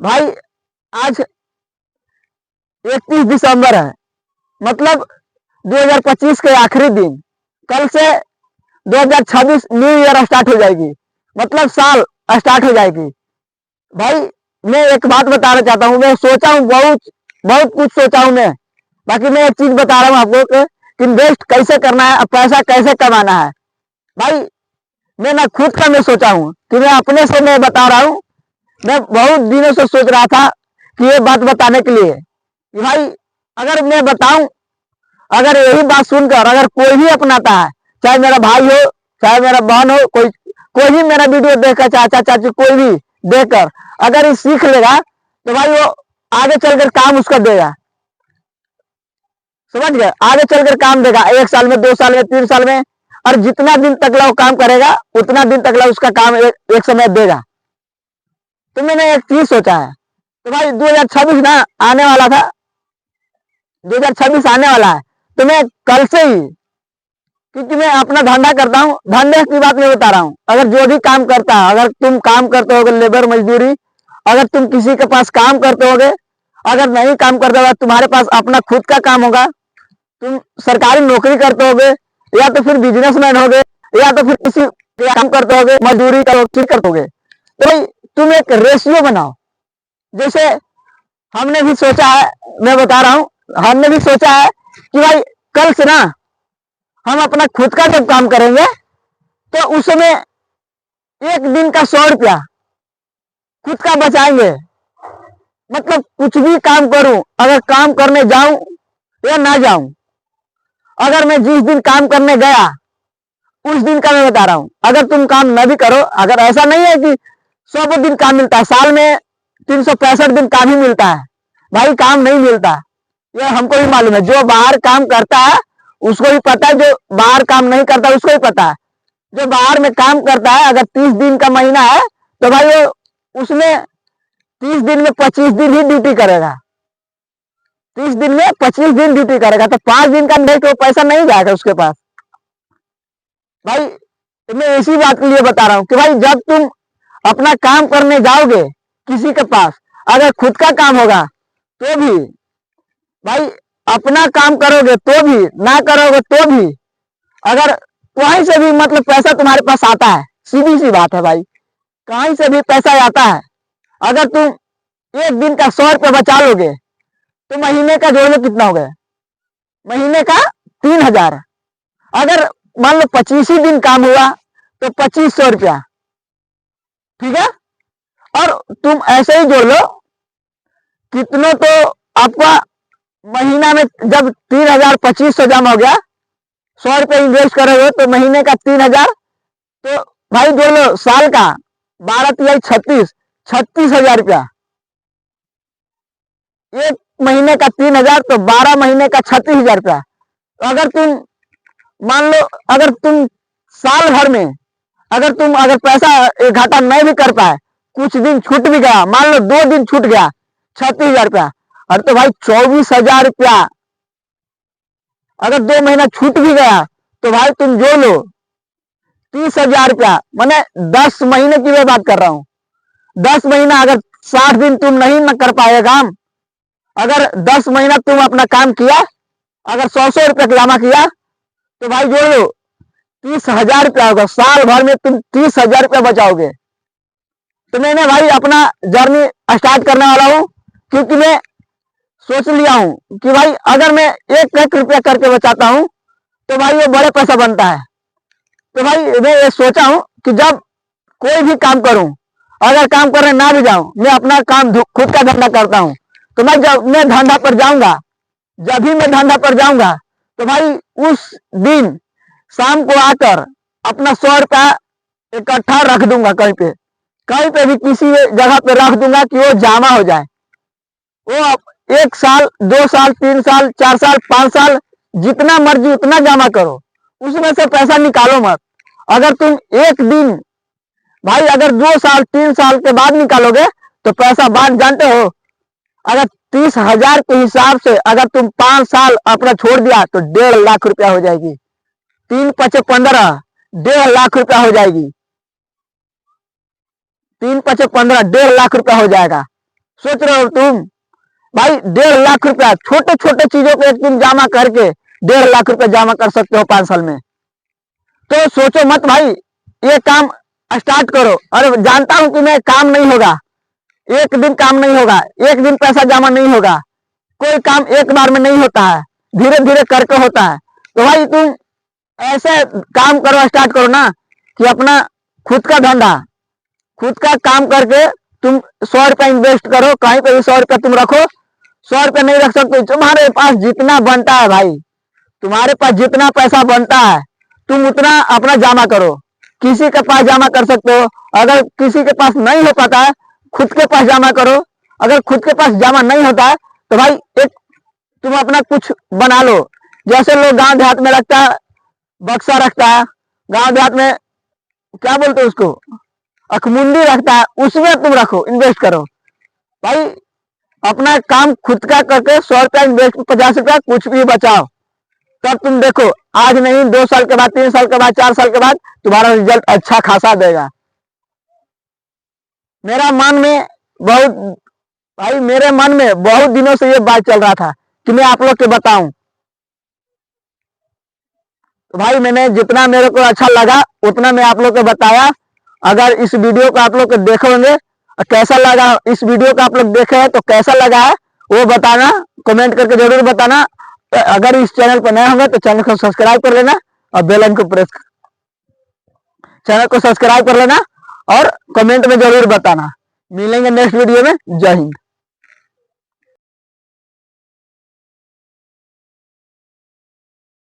भाई आज 31 दिसंबर है, मतलब 2025 के आखिरी दिन। कल से 2026 न्यू ईयर स्टार्ट हो जाएगी, मतलब साल स्टार्ट हो जाएगी। भाई मैं एक बात बताना चाहता हूँ, मैं सोचा हूँ बहुत बहुत कुछ सोचा हूँ मैं। बाकी मैं एक चीज बता रहा हूँ आपको कि इन्वेस्ट कैसे करना है और पैसा कैसे कमाना है। भाई मैं ना खुद का मैं सोचा हूँ कि मैं अपने से मैं बता रहा हूँ। मैं बहुत दिनों से सोच रहा था कि ये बात बताने के लिए कि भाई अगर मैं बताऊं, अगर यही बात सुनकर अगर कोई भी अपनाता है, चाहे मेरा भाई हो, चाहे मेरा बहन हो, कोई कोई भी मेरा वीडियो देखकर, चाचा चाची कोई भी देखकर अगर ये सीख लेगा तो भाई वो आगे चलकर काम उसका देगा। समझ गए? आगे चलकर काम देगा, 1 साल में, 2 साल में, 3 साल में, और जितना दिन तक वो काम करेगा उतना दिन तक उसका काम एक समय देगा। तो मैंने एक चीज सोचा है। तो भाई 2026 ना आने वाला था, 2026 आने वाला है, तो मैं कल से ही, क्योंकि मैं अपना धंधा करता हूँ, धंधे की बात मैं बता रहा हूँ। अगर जो भी काम करता है, अगर तुम काम करते होगे लेबर मजदूरी, अगर तुम किसी के पास काम करते होगे, अगर नहीं काम करते होगा, तुम्हारे पास अपना खुद का काम होगा, तुम सरकारी नौकरी करते होगे, या तो फिर बिजनेसमैन होगे, या तो फिर किसी काम करते होगे, मजदूरी करोगे, करते होगे, तो भाई तुम एक रेशियो बनाओ। जैसे हमने भी सोचा है, मैं बता रहा हूँ, हमने भी सोचा है कि भाई कल से ना हम अपना खुद का जब काम करेंगे तो उसमें एक दिन का 100 रुपया खुद का बचाएंगे। मतलब कुछ भी काम करूं, अगर काम करने जाऊं या ना जाऊं, अगर मैं जिस दिन काम करने गया उस दिन का मैं बता रहा हूं। अगर तुम काम न भी करो, अगर ऐसा नहीं है कि 100 दिन काम मिलता है, साल में 365 दिन काम ही मिलता है। भाई काम नहीं मिलता, ये हमको भी मालूम है। जो बाहर काम करता है उसको भी पता है, जो बाहर काम नहीं करता उसको भी पता है। जो बाहर में काम करता है, अगर 30 दिन का महीना है तो भाई वो उसमें 30 दिन में 25 दिन ही ड्यूटी करेगा। 30 दिन में 25 दिन ड्यूटी करेगा, तो 5 दिन का नहीं तो पैसा नहीं जाएगा उसके पास। भाई तो मैं इसी बात के लिए बता रहा हूँ कि भाई जब तुम अपना काम करने जाओगे किसी के पास, अगर खुद का काम होगा तो भी, भाई अपना काम करोगे तो भी, ना करोगे तो भी, अगर कहीं से भी मतलब पैसा तुम्हारे पास आता है, सीधी सी बात है भाई, कहीं से भी पैसा आता है, अगर तुम एक दिन का 100 रुपया बचा लोगे तो महीने का जोड़ लो कितना हो गया, महीने का 3,000। अगर मान लो 25 ही दिन काम हुआ तो 2500 रुपया, ठीक है। और तुम ऐसे ही जोड़ लो कितनों, तो आपका महीना में जब 3,000 2500 जमा हो गया, 100 रुपये इन्वेस्ट करोगे तो महीने का 3,000, तो भाई जोड़ लो साल का 12×3=36, 36,000 रुपया। एक महीने का 3,000 तो 12 महीने का 36,000 रुपया। तो अगर तुम मान लो, अगर तुम साल भर में अगर पैसा घाटा नहीं भी कर पाए, कुछ दिन छूट भी गया, मान लो 2 दिन छूट गया, 36,000 रुपया। अरे तो भाई 24,000 रुपया अगर 2 महीना छूट भी गया तो भाई तुम जोड़ लो 30,000 रुपया। मैंने 10 महीने की मैं बात कर रहा हूँ। 10 महीना, अगर 60 दिन तुम नहीं न कर पाए काम, अगर 10 महीना तुम अपना काम किया, अगर 100-100 रुपया जमा किया, तो भाई जोड़ लो 30,000 रुपया होगा। साल भर में तुम 30,000 रुपया बचाओगे। तो मैंने भाई अपना जर्नी स्टार्ट करने वाला हूँ, क्योंकि मैं सोच लिया हूँ कि भाई अगर मैं 1 लाख रुपया करके बचाता हूँ तो भाई वो बड़े पैसा बनता है। तो भाई मैं ये सोचा हूँ कि जब कोई भी काम करूँ, अगर काम करने ना भी जाऊँ, मैं अपना काम खुद का धंधा करता हूँ, तो मैं जब मैं धंधा पर जाऊंगा, जब भी मैं धंधा पर जाऊंगा, तो भाई उस दिन शाम को आकर अपना 100 रुपया इकट्ठा रख दूंगा, कहीं पे भी किसी जगह पे रख दूंगा कि वो जमा हो जाए। वो 1 साल, 2 साल, 3 साल, 4 साल, 5 साल, जितना मर्जी उतना जमा करो, उसमें से पैसा निकालो मत। अगर तुम एक दिन, भाई अगर 2 साल 3 साल के बाद निकालोगे तो पैसा बाद जानते हो, अगर 30,000 के हिसाब से अगर तुम 5 साल अपना छोड़ दिया तो 1.5 लाख रुपया हो जाएगी। 3×5=15, 1.5 लाख रुपया हो जाएगी। 3×5=15, 1.5 लाख रुपया हो जाएगा। सोच रहे हो तुम? भाई 1.5 लाख रुपया छोटे छोटे चीजों को एक दिन जमा करके 1.5 लाख रुपया जमा कर सकते हो 5 साल में। तो सोचो मत भाई, ये काम स्टार्ट करो। और जानता हूं कि मैं काम नहीं होगा, एक दिन काम नहीं होगा, एक दिन पैसा जमा नहीं होगा, कोई काम एक बार में नहीं होता है, धीरे धीरे करके होता है। तो भाई तुम ऐसे काम करो, स्टार्ट करो ना कि अपना खुद का धंधा, खुद का काम करके तुम 100 रुपया इन्वेस्ट करो, कहीं पे भी 100 रुपया तुम रखो। 100 रुपया नहीं रख सकते, तुम्हारे पास जितना बनता है भाई, तुम्हारे पास जितना पैसा बनता है तुम उतना अपना जमा करो। किसी के पास जमा कर सकते हो, अगर किसी के पास नहीं हो पाता है खुद के पास जमा करो। अगर खुद के पास जमा नहीं होता है तो भाई एक तुम अपना कुछ बना लो। जैसे लोग गांव देहात में रखता है, बक्सा रखता है, गांव देहात में क्या बोलते हैं उसको, अखमुंडी रखता है, उसमें तुम रखो, इन्वेस्ट करो। भाई अपना काम खुद का करके 100 रुपया इन्वेस्ट, 50 रुपया कुछ भी बचाओ, तब तुम देखो आज नहीं 2 साल के बाद, 3 साल के बाद, 4 साल के बाद तुम्हारा रिजल्ट अच्छा खासा देगा। मेरा मन में बहुत भाई, मेरे मन में बहुत दिनों से ये बात चल रहा था कि मैं आप लोग के बताऊं। तो भाई मैंने जितना मेरे को अच्छा लगा उतना मैं आप लोग को बताया। अगर इस वीडियो को आप लोग देखोगे, कैसा लगा इस वीडियो को आप लोग देखे हैं तो कैसा लगा है वो बताना, कमेंट करके जरूर बताना। अगर इस चैनल पर नए होंगे तो चैनल को सब्सक्राइब कर लेना और बेल आइकन को प्रेस, चैनल को सब्सक्राइब कर लेना और कमेंट में जरूर बताना। मिलेंगे नेक्स्ट वीडियो में। जय हिंद।